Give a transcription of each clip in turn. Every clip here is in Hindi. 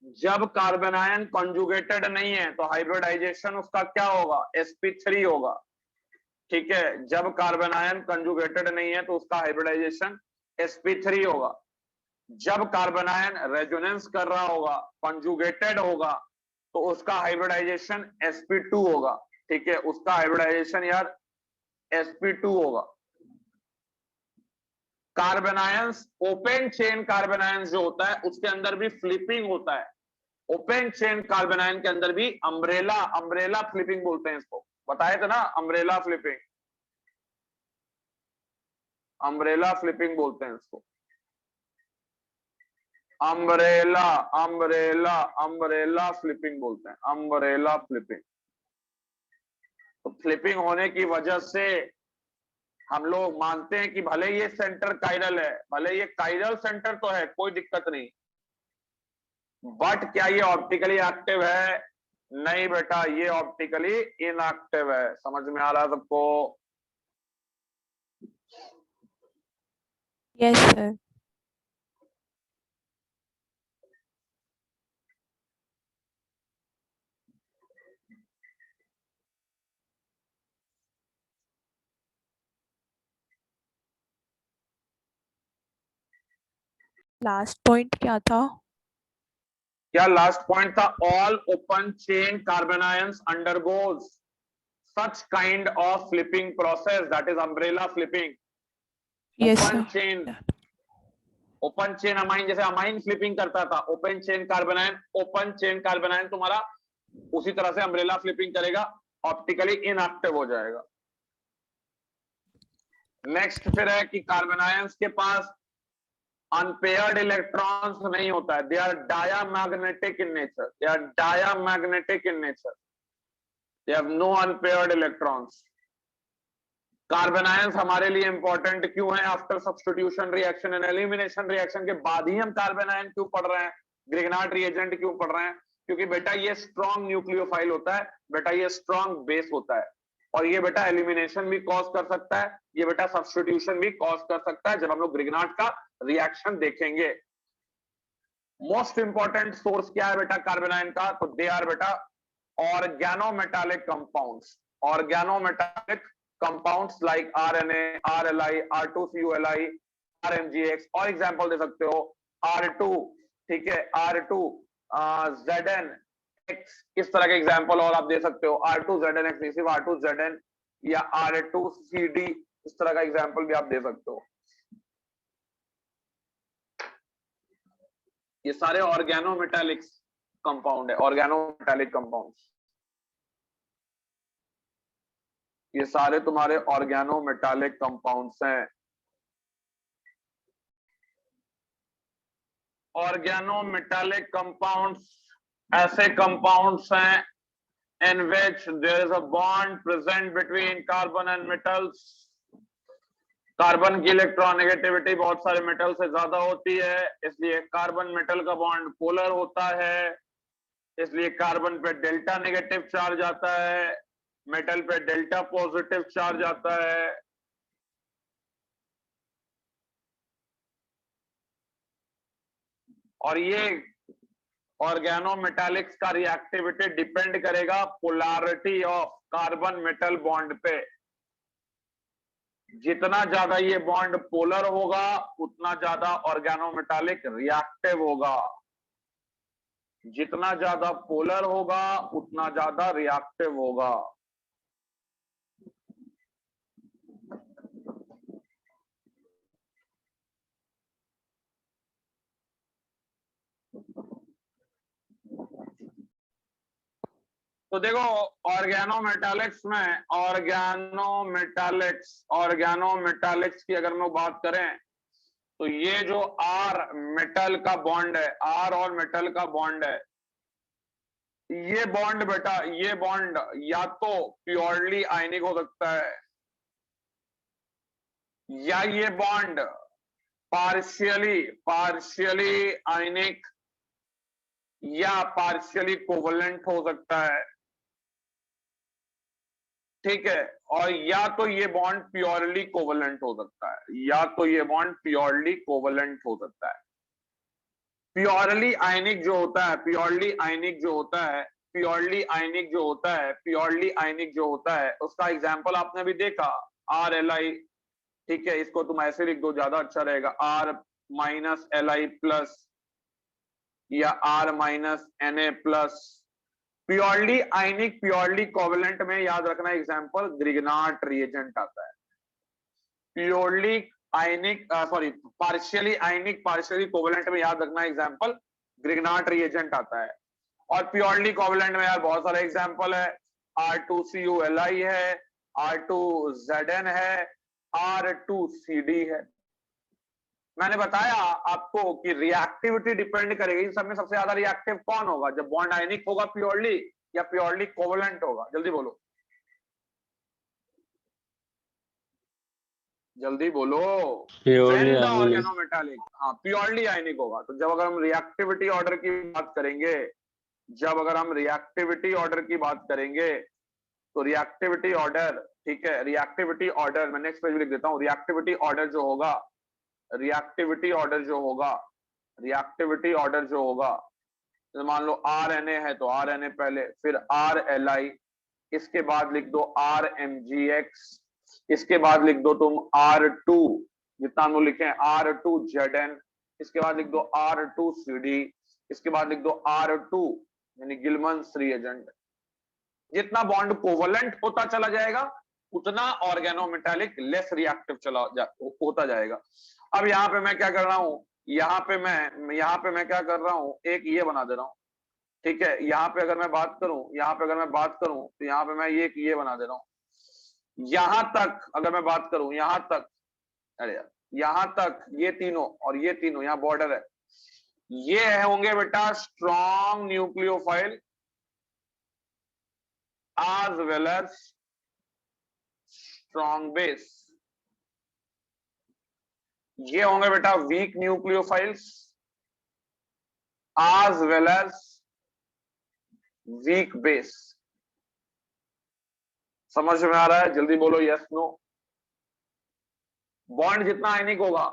जब कार्बन आयन कॉन्जुगेटेड नहीं है तो हाइब्रिडाइजेशन उसका क्या होगा, sp3 होगा। ठीक है, जब कार्बन आयन कंजुगेटेड नहीं है तो उसका हाइब्रिडाइजेशन sp3 होगा। जब कार्बन आयन रेजोनेंस कर रहा होगा, कंजुगेटेड होगा, तो उसका हाइब्रिडाइजेशन sp2 होगा। ठीक है, उसका हाइब्रिडाइजेशन यार sp2 होगा। Carbon ions, open chain carbon ions जो होता है उसके अंदर भी फ्लिपिंग होता है। ओपन चेन कार्बन आयन के अंदर भी अम्ब्रेला अम्ब्रेला फ्लिपिंग बोलते हैं इसको, बताए थे ना, अम्ब्रेला फ्लिपिंग, अम्ब्रेला फ्लिपिंग बोलते हैं इसको। अम्ब्रेला अम्ब्रेला अम्ब्रेला फ्लिपिंग बोलते हैं, अम्ब्रेला फ्लिपिंग। तो फ्लिपिंग होने की वजह से हम लोग मानते हैं कि भले ये सेंटर कायरल है, भले ये कायरल सेंटर तो है, कोई दिक्कत नहीं, बट क्या ये ऑप्टिकली एक्टिव है? नहीं बेटा, ये ऑप्टिकली इनएक्टिव है। समझ में आ रहा है सबको? Yes sir. लास्ट पॉइंट क्या था? क्या लास्ट पॉइंट था? All open chain carbon ions undergoes such kind of flipping process, that is umbrella flipping. Yes open sir. Chain, open chain amine, जैसे अमाइन फ्लिपिंग करता था, open chain carbon ion, open chain carbon ion तुम्हारा उसी तरह से अम्ब्रेला फ्लिपिंग करेगा, ऑप्टिकली इनएक्टिव हो जाएगा। नेक्स्ट फिर है कि कार्बन आयंस के पास अनपेयर्ड इलेक्ट्रॉन्स नहीं होता है, they are diamagnetic in nature, they are diamagnetic in nature, they have no unpaired electrons. Carbon ions हमारे लिए इंपॉर्टेंट क्यों है? After substitution reaction and elimination reaction के बाद ही हम कार्बन आयन क्यों पढ़ रहे हैं, ग्रिग्नार्ड रिएजेंट क्यों पढ़ रहे हैं? क्योंकि बेटा ये स्ट्रॉन्ग न्यूक्लियोफाइल होता है, बेटा ये स्ट्रॉन्ग बेस होता है, और ये बेटा एलिमिनेशन भी कॉज कर सकता है, ये बेटा सब्स्टिट्यूशन भी कॉज कर सकता है, जब हम लोग ग्रिग्नार्ड का रिएक्शन देखेंगे। मोस्ट इंपॉर्टेंट सोर्स क्या है बेटा कार्बन आयन का? तो दे आर बेटा organometallic compounds, organometallic compounds like RNA, RLI, R2CuLi, RMgx, और एग्जांपल दे सकते हो R2, ठीक है, R2 Zn X, इस तरह के एग्जांपल और आप दे सकते हो, R2 Zn X, नहीं सिर्फ R2 Zn या R2CD, इस तरह का एग्जांपल भी आप दे सकते हो। ये सारे ऑर्गेनोमेटालिक कंपाउंड है, ऑर्गेनोमेटालिक कंपाउंड्स, ये सारे तुम्हारे ऑर्गेनोमेटालिक कंपाउंड्स हैं। ऑर्गेनोमेटालिक कंपाउंड्स ऐसे कंपाउंड्स हैं in which there is a bond present between carbon and metals। Carbon की इलेक्ट्रॉनिगेटिविटी बहुत सारे मेटल से ज्यादा होती है, इसलिए कार्बन मेटल का बॉन्ड पोलर होता है, इसलिए कार्बन पे डेल्टा नेगेटिव चार्ज आता है, मेटल पे डेल्टा पॉजिटिव चार्ज आता है। और ये ऑर्गेनोमेटालिक्स का रिएक्टिविटी डिपेंड करेगा polarity of carbon metal bond पे। जितना ज्यादा ये बॉन्ड पोलर होगा उतना ज्यादा ऑर्गेनोमेटालिक रिएक्टिव होगा, जितना ज्यादा पोलर होगा उतना ज्यादा रिएक्टिव होगा। तो देखो ऑर्गेनोमेटालिक्स में, ऑर्गेनोमेटालिक्स की अगर मैं बात करें तो ये जो आर मेटल का बॉन्ड है, आर और मेटल का बॉन्ड है, ये बॉन्ड बेटा, ये बॉन्ड या तो प्योरली आयनिक हो सकता है, या ये बॉन्ड पार्शियली आयनिक या पार्शियली कोवलेंट हो सकता है। ठीक है, और या तो ये बॉन्ड प्योरली कोवलेंट हो सकता है, या तो ये बॉन्ड प्योरली कोवलेंट हो सकता है। प्योरली आयनिक जो होता है, प्योरली आयनिक जो होता है, प्योरली आयनिक जो होता है, प्योरली आयनिक जो होता है, उसका एग्जाम्पल आपने भी देखा, RLi। ठीक है, इसको तुम ऐसे लिख दो, ज्यादा अच्छा रहेगा, R-Li प्लस या R-Na प्लस। प्योरली आयनिक, प्योरली कोवेलेंट में याद रखना एग्जाम्पल ग्रिग्नार्ट रिएजेंट आता है। प्योरली आयनिक, सॉरी, पार्शियली आयनिक, पार्शियली कोवेलेंट में याद रखना एग्जाम्पल ग्रिग्नार्ट रिएजेंट आता है। और प्योरली कोवेलेंट में यार बहुत सारे एग्जाम्पल है, R2CuLi है, R2Zn है, R2CD है। मैंने बताया आपको कि रिएक्टिविटी डिपेंड करेगी, इन सब में सबसे ज्यादा रिएक्टिव कौन होगा, जब बॉन्ड आयनिक होगा प्योरली या प्योरली कोवेलेंट होगा, जल्दी बोलो, जल्दी बोलो। Purely when the ionic. Organometallic, हाँ प्योरली आयनिक होगा। तो जब अगर हम रिएक्टिविटी ऑर्डर की बात करेंगे, जब अगर हम रिएक्टिविटी ऑर्डर की बात करेंगे, तो रिएक्टिविटी ऑर्डर, ठीक है, रिएक्टिविटी ऑर्डर मैं नेक्स्ट पेज में लिख देता हूं। रिएक्टिविटी ऑर्डर जो होगा, रिएक्टिविटी ऑर्डर जो होगा, रिएक्टिविटी ऑर्डर जो होगा, तो मान लो RNA है तो RNA पहले, फिर RLi, इसके बाद लिख दो RMGX, इसके बाद लिख दो तुम R2, जितना हम लोग लिखे हैं R2Zn, इसके बाद लिख दो R2CD, इसके बाद लिख दो R2 यानी गिलमन्स रिएजेंट। जितना बॉन्ड कोवलेंट होता चला जाएगा उतना ऑर्गेनोमेटालिक लेस रिएक्टिव होता जाएगा। अब यहाँ पे मैं क्या कर रहा हूं, यहाँ पे मैं क्या कर रहा हूं, एक ये बना दे रहा हूं, ठीक है। यहाँ पे अगर मैं बात करूं, यहाँ पे अगर मैं बात करूं तो यहाँ पे मैं ये बना दे रहा हूं। यहां तक अगर मैं बात करूं, यहां तक, अरे यार, यहां तक ये तीनों और ये तीनों, यहाँ बॉर्डर है, ये होंगे बेटा strong nucleophile as well as strong base। ये होंगे बेटा weak nucleophiles as well as weak base. समझ में आ रहा है, जल्दी बोलो यस नो। बॉन्ड जितना आयनिक होगा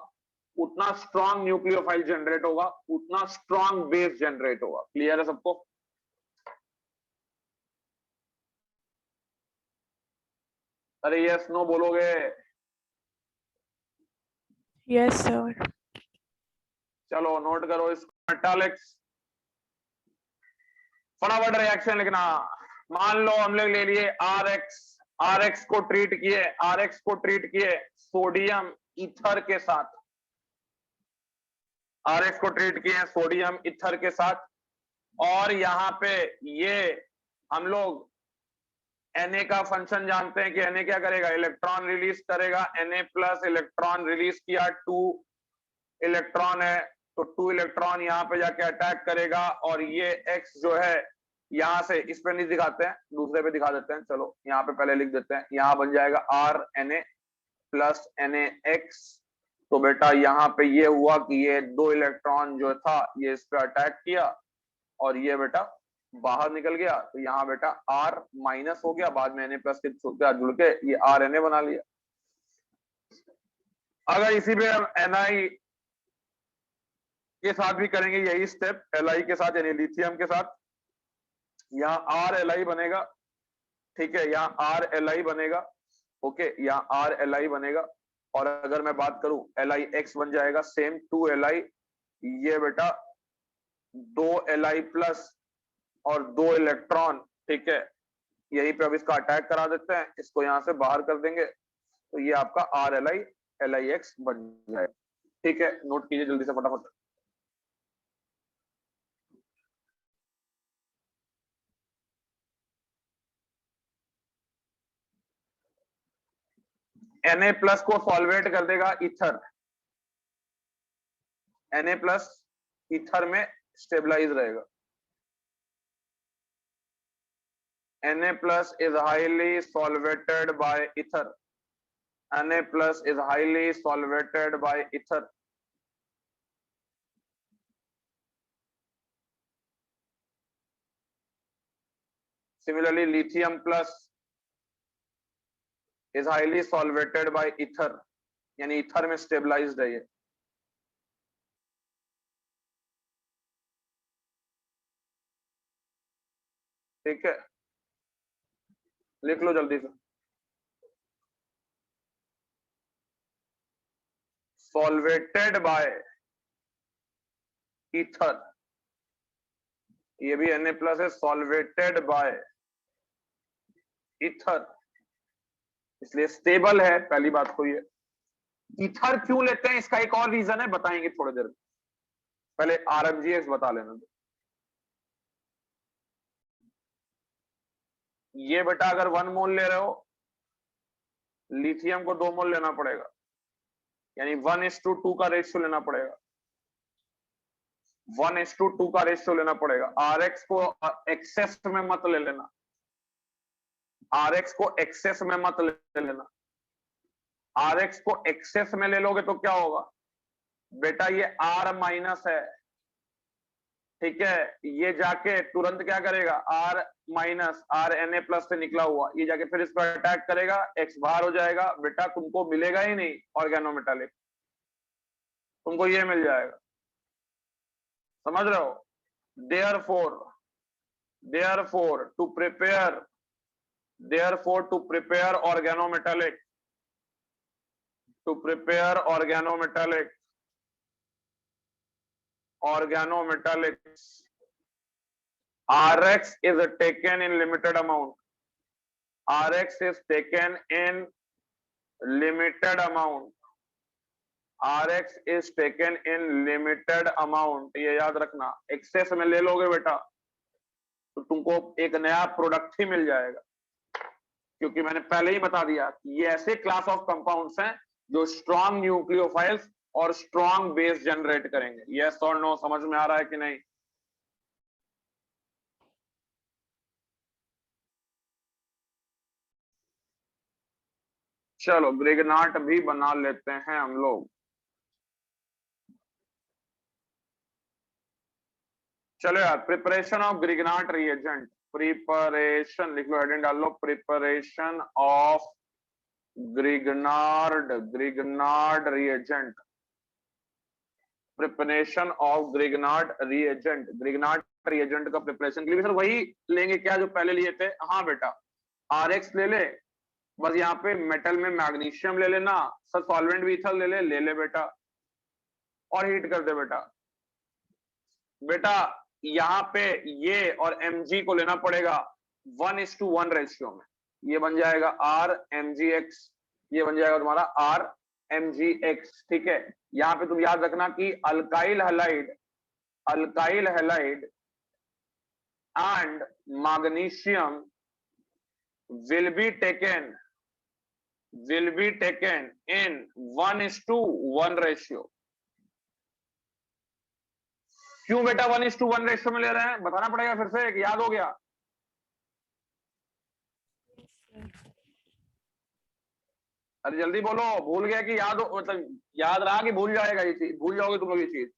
उतना स्ट्रॉन्ग न्यूक्लियोफाइल जनरेट होगा, उतना स्ट्रॉन्ग बेस जनरेट होगा। क्लियर है सबको? अरे यस नो बोलोगे? Yes sir. चलो नोट करो इसको, मेटालिक्स, फटाफट रिएक्शन लिखना। मान लो हम लोग ले लिए RX को ट्रीट किए, RX को ट्रीट किए सोडियम ईथर के साथ, RX को ट्रीट किए सोडियम ईथर के साथ, और यहाँ पे ये हम लोग Na का फंक्शन जानते हैं कि Na क्या करेगा, इलेक्ट्रॉन रिलीज करेगा। Na प्लस इलेक्ट्रॉन रिलीज किया, 2 इलेक्ट्रॉन है तो 2 इलेक्ट्रॉन यहाँ पे जाके अटैक करेगा, और ये X जो है यहां से, इस पे नहीं दिखाते हैं, दूसरे पे दिखा देते हैं, चलो यहाँ पे पहले लिख देते हैं, यहाँ बन जाएगा RNA प्लस NaX। तो बेटा यहाँ पे ये हुआ कि ये 2 इलेक्ट्रॉन जो था ये इस पे अटैक किया और ये बेटा बाहर निकल गया, तो यहाँ बेटा R माइनस हो गया, बाद में Na प्लस के जुड़ के ये RNA बना लिया। अगर इसी पे हम Ni के साथ भी करेंगे यही स्टेप, Li के साथ यानी लिथियम के साथ, यहाँ RLi बनेगा, ठीक है, यहाँ RLi बनेगा, ओके, यहाँ RLi बनेगा। और अगर मैं बात करूं LiX बन जाएगा सेम 2Li, ये बेटा 2Li प्लस और 2 इलेक्ट्रॉन, ठीक है, यहीं पे अब इसका अटैक करा देते हैं, इसको यहां से बाहर कर देंगे, तो ये आपका RLi LiX बन जाएगा। ठीक है, नोट कीजिए जल्दी से फटाफट। Na प्लस को सॉल्वेट कर देगा ईथर, Na प्लस ईथर में स्टेबलाइज रहेगा। Na plus is highly solvated by ether. Na plus is highly solvated by ether. Similarly, lithium plus is highly solvated by ether, यानी ether में stabilized है ये। ठीक है, लिख लो जल्दी से। सॉल्वेटेड बाय ईथर, ये भी Na+ है, सॉल्वेटेड बाय ईथर, इसलिए स्टेबल है। पहली बात तो ये। ईथर क्यों लेते हैं इसका एक और रीजन है, बताएंगे थोड़ी देर में, पहले RMGX बता लेना। ये बेटा अगर 1 मोल ले रहे हो, लिथियम को 2 मोल लेना पड़ेगा, यानी 1:2 का रेशियो लेना पड़ेगा, 1:2 का रेशियो लेना पड़ेगा। RX को एक्सेस में मत ले लेना, RX को एक्सेस में मत ले लेना। RX को एक्सेस में ले लोगे तो क्या होगा बेटा, ये R- है, ठीक है, ये जाके तुरंत क्या करेगा, R- से निकला हुआ, ये जाके फिर इस पर अटैक करेगा, X बाहर हो जाएगा, बेटा तुमको मिलेगा ही नहीं ऑर्गेनोमेटालिक, तुमको ये मिल जाएगा। समझ रहे हो? therefore to prepare organometallic, RX is taken in limited amount. RX is taken in limited amount. RX is taken in limited amount. ये याद रखना, एक्सेस में ले लोगे बेटा तो तुमको एक नया प्रोडक्ट ही मिल जाएगा, क्योंकि मैंने पहले ही बता दिया कि ये ऐसे क्लास ऑफ कंपाउंड्स हैं जो स्ट्रॉन्ग न्यूक्लियोफाइल्स और स्ट्रॉन्ग बेस जनरेट करेंगे। यस और नो, समझ में आ रहा है कि नहीं? चलो ग्रिगनाट भी बना लेते हैं हम लोग। चलो यार, preparation of Grignard reagent, preparation लिख लो, हेडिंग डाल लो, preparation of Grignard reagent, preparation of Grignard reagent का प्रिपरेशन के लिए सर वही लेंगे क्या जो पहले लिए थे? हाँ बेटा, RX ले ले, बस यहाँ पे मेटल में मैग्नीशियम ले लेना, सर सॉल्वेंट भी इथर ले ले बेटा, और हीट कर दे बेटा। बेटा यहाँ पे ये और Mg को लेना पड़ेगा 1:1 रेशियो में, ये बन जाएगा RMgX, ये बन जाएगा तुम्हारा RMgX, ठीक है। यहाँ पे तुम याद रखना कि alkyl halide and magnesium will be taken in 1:1 ratio. क्यों बेटा 1:1 रेशियो में ले रहे हैं, बताना पड़ेगा फिर से, याद हो गया? अरे जल्दी बोलो, भूल गया कि याद हो, मतलब याद रहा कि भूल जाएगा ये चीज, भूल जाओगे तुम लोग ये चीज?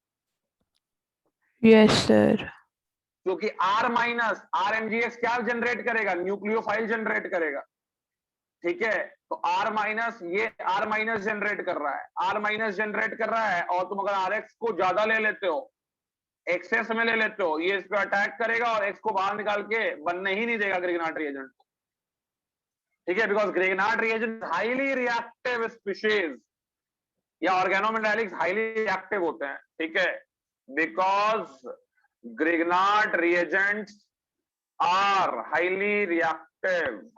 Yes, sir. क्योंकि RMgX क्या जनरेट करेगा, न्यूक्लियोफाइल जनरेट करेगा, ठीक है। तो ये R- जनरेट कर रहा है, और तुम अगर RX को ज्यादा ले लेते हो, एक्सेस में ले लेते हो, ये इस पे अटैक करेगा और X को बाहर निकाल के बनने ही नहीं देगा ग्रिगनाट रिएजेंट को, ठीक है। Because Grignard reagent highly reactive species या ऑर्गेनोमेटालिक्स हाईली रिएक्टिव होते हैं, ठीक है। Because Grignard reagents are highly reactive,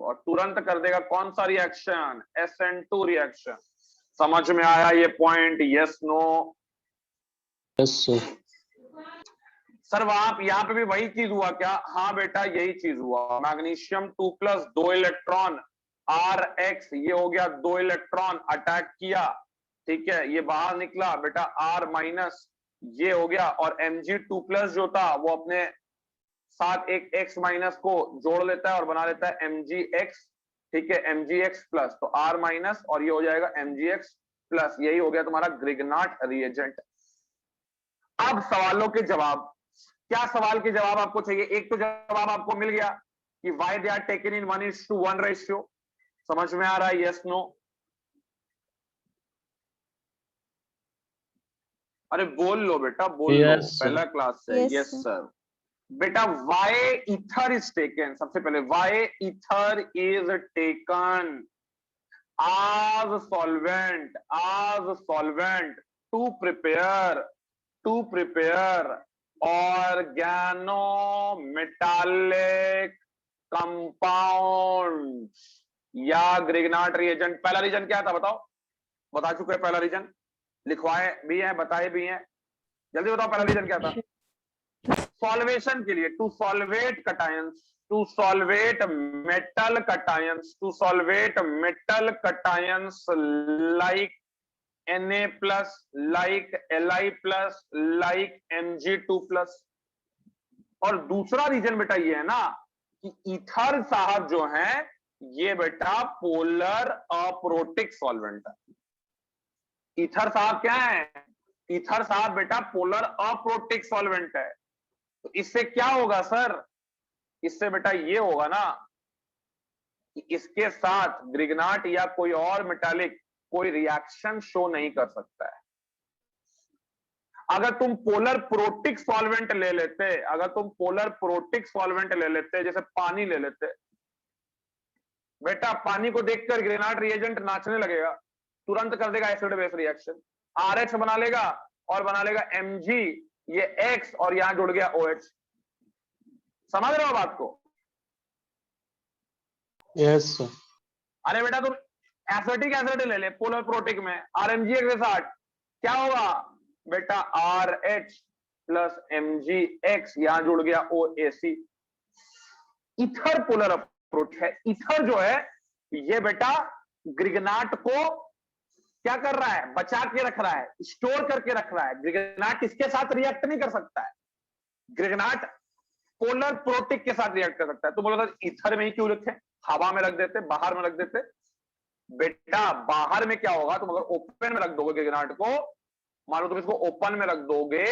और तुरंत कर देगा कौन सा रिएक्शन? SN2 reaction. समझ में आया ये point? Yes no? Yes sir वहां यहाँ पे भी वही चीज हुआ क्या? हाँ बेटा यही चीज हुआ, मैग्नीशियम 2+, 2 इलेक्ट्रॉन, RX ये हो गया 2 इलेक्ट्रॉन, अटैक किया, ठीक है, ये बाहर निकला बेटा R- ये हो गया, और Mg2+ जो था वो अपने साथ एक X- को जोड़ लेता है और बना लेता है MgX, ठीक है, MgX+, तो R- और ये हो जाएगा MgX+, यही हो गया तुम्हारा ग्रिगनाट रिएजेंट। अब सवालों के जवाब, क्या सवाल के जवाब आपको चाहिए? एक तो जवाब आपको मिल गया कि why they are taken in 1:1 ratio, समझ में आ रहा है? Yes no? अरे बोल लो बेटा, बोल लो, Yes, sir. पहला क्लास है। Yes, yes sir. सर, बेटा वाई ईथर इज टेकन, सबसे पहले why ether is taken as solvent to prepare organometallic compounds या ग्रिग्नाट रिएजेंट। पहला रीजन क्या था बताओ, बता चुके हैं पहला रीजन, लिखवाए भी हैं, बताए भी हैं, जल्दी बताओ पहला रीजन क्या था। सॉल्वेशन के लिए, to solvate cations, to solvate metal cations, to solvate metal cations like Na+, like Li+, like Mg2+। और दूसरा रीजन बेटा ये है ना कि ईथर साहब जो है ये बेटा पोलर अप्रोटिक सॉल्वेंट है। ईथर साहब क्या है, ईथर साहब बेटा पोलर अप्रोटिक सॉल्वेंट है। तो इससे क्या होगा सर, इससे बेटा ये होगा ना कि इसके साथ ग्रिग्नाट या कोई और मेटालिक कोई रिएक्शन शो नहीं कर सकता है। अगर तुम पोलर प्रोटिक सॉल्वेंट ले लेते, अगर तुम पोलर प्रोटिक सॉल्वेंट ले लेते, जैसे पानी ले लेते, बेटा पानी को देखकर ग्रिग्नाट रिएजेंट नाचने लगेगा, तुरंत कर देगा एसिड बेस रिएक्शन, RH बना लेगा और बना लेगा Mg, ये X और यहां जुड़ गया OH। समझ रहे हो बात को? Yes, sir. अरे बेटा तुम एसिटिक एसिड ले ले पोलर प्रोटिक में RMgX के साथ, क्या होगा बेटा RH प्लस MgX, यहां जुड़ गया OAC। ईथर पोलर अप्रोच है। ईथर जो है ये बेटा ग्रिग्नाट को क्या कर रहा है, बचा के रख रहा है, स्टोर करके रख रहा है। ग्रिग्नाट इसके साथ रिएक्ट नहीं कर सकता है, ग्रिग्नाट पोलर प्रोटिक के साथ रिएक्ट कर सकता है। तो बोला था ईथर में ही क्यों लिखे, हवा में रख देते, बाहर में रख देते। बेटा बाहर में क्या होगा, तुम अगर ओपन में रख दोगे ग्रिग्नाट को, मान लो तुम इसको ओपन में रख दोगे,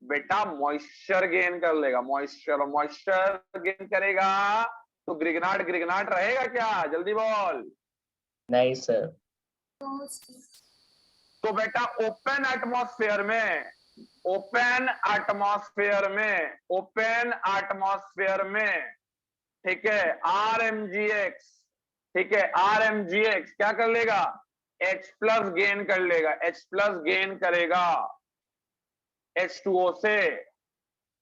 बेटा मॉइस्चर गेन कर लेगा, मॉइस्चर गेन करेगा, तो ग्रिग्नाट ग्रिग्नाट रहेगा क्या, जल्दी बोल। नहीं सर। तो बेटा ओपन एटमॉस्फेयर में, ओपन एटमॉस्फेयर में ठीक है RMgX, ठीक है RMgX क्या कर लेगा, H+ गेन कर लेगा, H+ गेन करेगा H2O से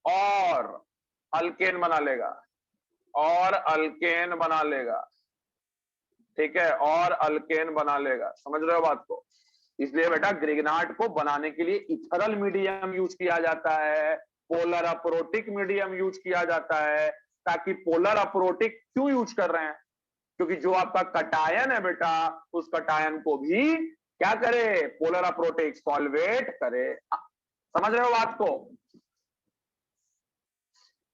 और अल्केन बना लेगा, और अल्केन बना लेगा, ठीक है, और अल्केन बना लेगा। समझ रहे हो बात को? इसलिए बेटा ग्रिग्नाट को बनाने के लिए इथरल मीडियम यूज किया जाता है, पोलर अप्रोटिक मीडियम यूज किया जाता है। ताकि पोलर अप्रोटिक क्यों यूज कर रहे हैं, क्योंकि जो आपका कटायन है बेटा, उस कटायन को भी क्या करे, पोलर अप्रोटिक सॉल्वेट करे। समझ रहे हो बात को?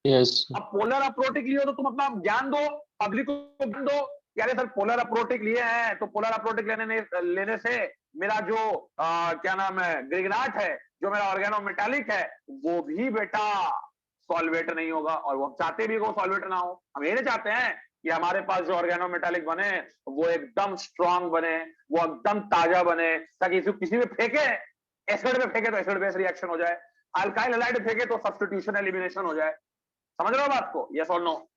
Yes. अब पोलर अप्रोटिक लिए हो तो तुम अपना ज्ञान दो, पब्लिक को ज्ञान दो, क्या सर पोलर अप्रोटिक लिए हैं तो पोलर अप्रोटिक लेने से मेरा जो क्या नाम है ग्रिग्नाट है, जो मेरा ऑर्गेनोमेटालिक है, वो भी बेटा सॉल्वेट नहीं होगा। और वो चाहते भी वो सॉल्वेट ना हो, हम ये नहीं चाहते हैं कि हमारे पास जो ऑर्गेनोमेटालिक बने वो एकदम स्ट्रांग बने, वो एकदम ताजा बने, ताकि किसी में फेंके, एसिड में फेंके तो एसिड बेस रिएक्शन हो जाए, अल्काइल हैलाइड फेंके तो सब्स्टिट्यूशन एलिमिनेशन हो जाए। समझ रहे हो बात को, यस और नो?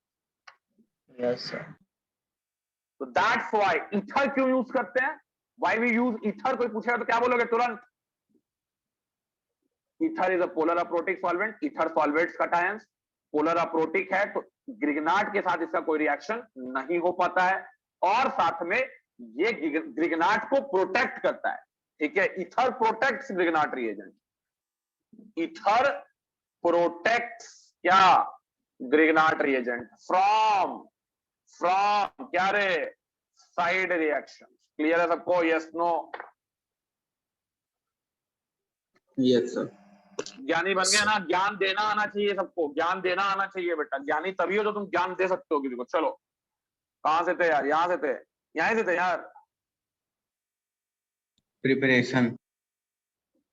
Yes, sir. तो दैट्स व्हाई ईथर क्यों यूज करते हैं, व्हाई वी यूज ईथर। कोई पूछेगा तो क्या बोलोगे तुरंत, ether is a polar aprotic solvent, ether solvates cations, polar aprotic है तो ग्रिग्नाट के साथ इसका कोई रिएक्शन नहीं हो पाता है, और साथ में ये ग्रिग्नाट को प्रोटेक्ट करता है। ठीक है, ether protects ग्रिग्नाट reagent, ether protects क्या, ग्रिग्नाट रिएजेंट फ्रॉम क्या रे, साइड रिएक्शन। क्लियर है सबको, यस नो? Yes sir. ज्ञानी बन गया ना, ज्ञान देना आना चाहिए सबको, ज्ञान देना आना चाहिए बेटा। ज्ञानी तभी हो जो तुम ज्ञान दे सकते हो किसी को। चलो कहां से थे यार, यहां से थे, यहीं से थे यार, प्रिपरेशन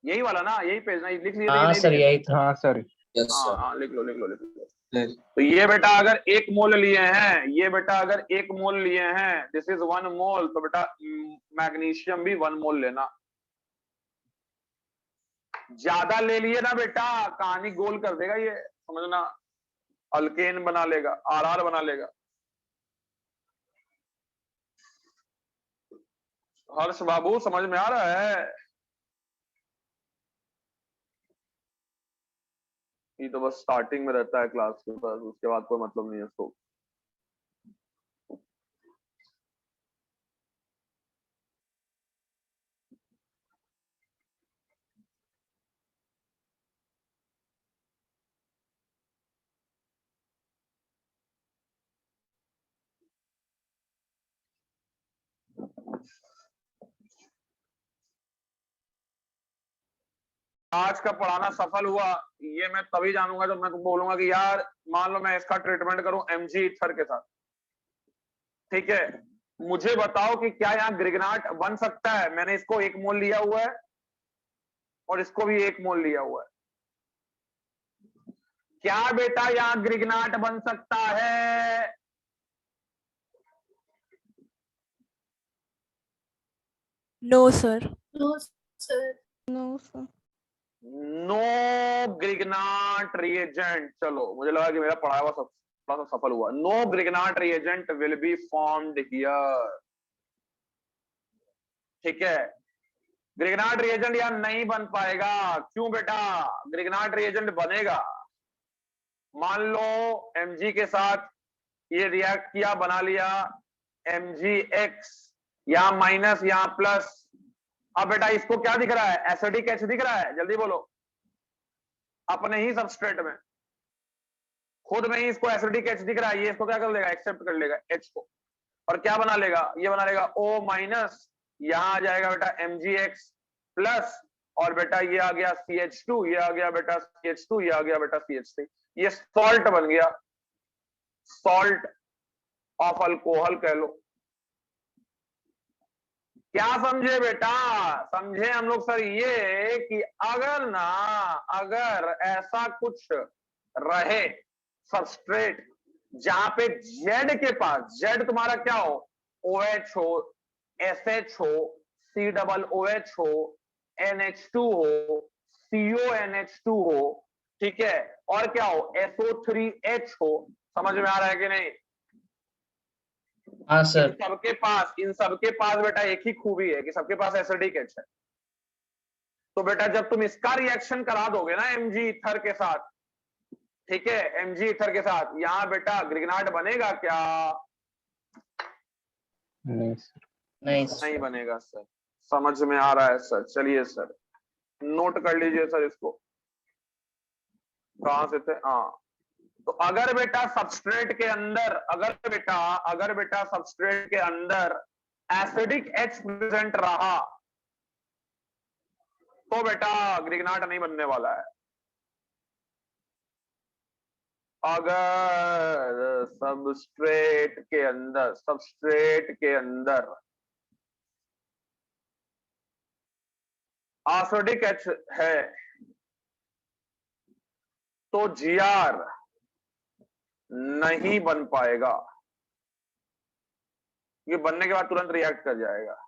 यही वाला ना, यही पेज ना, लिख लिए? हाँ सर यही था। हाँ सर। यस हाँ सर। हाँ लिख लो लिख लो लिख लो। यस। तो ये बेटा अगर 1 मोल लिए हैं, ये बेटा अगर 1 मोल लिए हैं, दिस इज 1 मोल, तो बेटा मैग्नीशियम भी 1 मोल लेना। ज्यादा ले लिए ना बेटा कहानी गोल कर देगा ये, समझना। अल्केन बना लेगा, आरआर बना लेगा। हर्ष बाबू समझ में आ रहा है? ये तो बस स्टार्टिंग में रहता है क्लास के पास, उसके बाद कोई मतलब नहीं है इसको। आज का पढ़ाना सफल हुआ ये मैं तभी जानूंगा जब मैं तुमको बोलूंगा कि यार मान लो मैं इसका ट्रीटमेंट करूं एमजी ईथर के साथ, ठीक है, मुझे बताओ कि क्या यहाँ ग्रिगनाट बन सकता है? मैंने इसको 1 मोल लिया हुआ है और इसको भी 1 मोल लिया हुआ है। क्या बेटा यहाँ ग्रिगनाट बन सकता है? No, sir. No, sir. No, sir. No Grignard reagent. चलो मुझे लगा कि मेरा पढ़ाया हुआ थोड़ा सा सफल हुआ। No Grignard reagent will be formed here, ठीक है। ग्रिगनाट रिएजेंट यार नहीं बन पाएगा। क्यों बेटा? ग्रिगनाट रिएजेंट बनेगा, मान लो Mg के साथ ये रिएक्ट किया, बना लिया MgX, यहां माइनस यहां प्लस। अब बेटा इसको क्या दिख रहा है? एसिडिक H दिख रहा है, जल्दी बोलो। अपने ही सबस्ट्रेट में खुद में ही इसको एसिडिक H दिख रहा है, ये इसको क्या कर लेगा? एक्सेप्ट कर लेगा H को, और क्या बना लेगा? ये बना लेगा O माइनस, यहां आ जाएगा बेटा MgX प्लस, और बेटा ये आ गया CH2, ये आ गया बेटा CH2, ये आ गया बेटा CH3। ये सॉल्ट बन गया, सॉल्ट ऑफ अल्कोहल कह लो। क्या समझे बेटा? समझे हम लोग सर ये कि अगर ऐसा कुछ रहे सबस्ट्रेट जहां पे Z के पास, Z तुम्हारा क्या हो? OH हो, SH हो, COOH हो, NH2 हो, CONH2 हो, ठीक है, और क्या हो? SO3H हो। समझ में आ रहा है कि नहीं? हाँ सर। इन सबके पास बेटा एक ही खूबी है कि सबके पास एसिडिक H है। तो बेटा जब तुम इसका रिएक्शन करा दोगे ना Mg ईथर के साथ, ठीक है, Mg ईथर के साथ, यहां बेटा ग्रिगनाट बनेगा क्या? नहीं सर। नहीं सर। नहीं बनेगा सर। समझ में आ रहा है सर? चलिए सर नोट कर लीजिए सर इसको। कहां से थे? हाँ, तो अगर बेटा सबस्ट्रेट के अंदर, अगर बेटा सबस्ट्रेट के अंदर एसिडिक H प्रेजेंट रहा तो बेटा ग्रिगनाट नहीं बनने वाला है। अगर सबस्ट्रेट के अंदर एसिडिक H है तो Gr नहीं बन पाएगा, ये बनने के बाद तुरंत रिएक्ट कर जाएगा।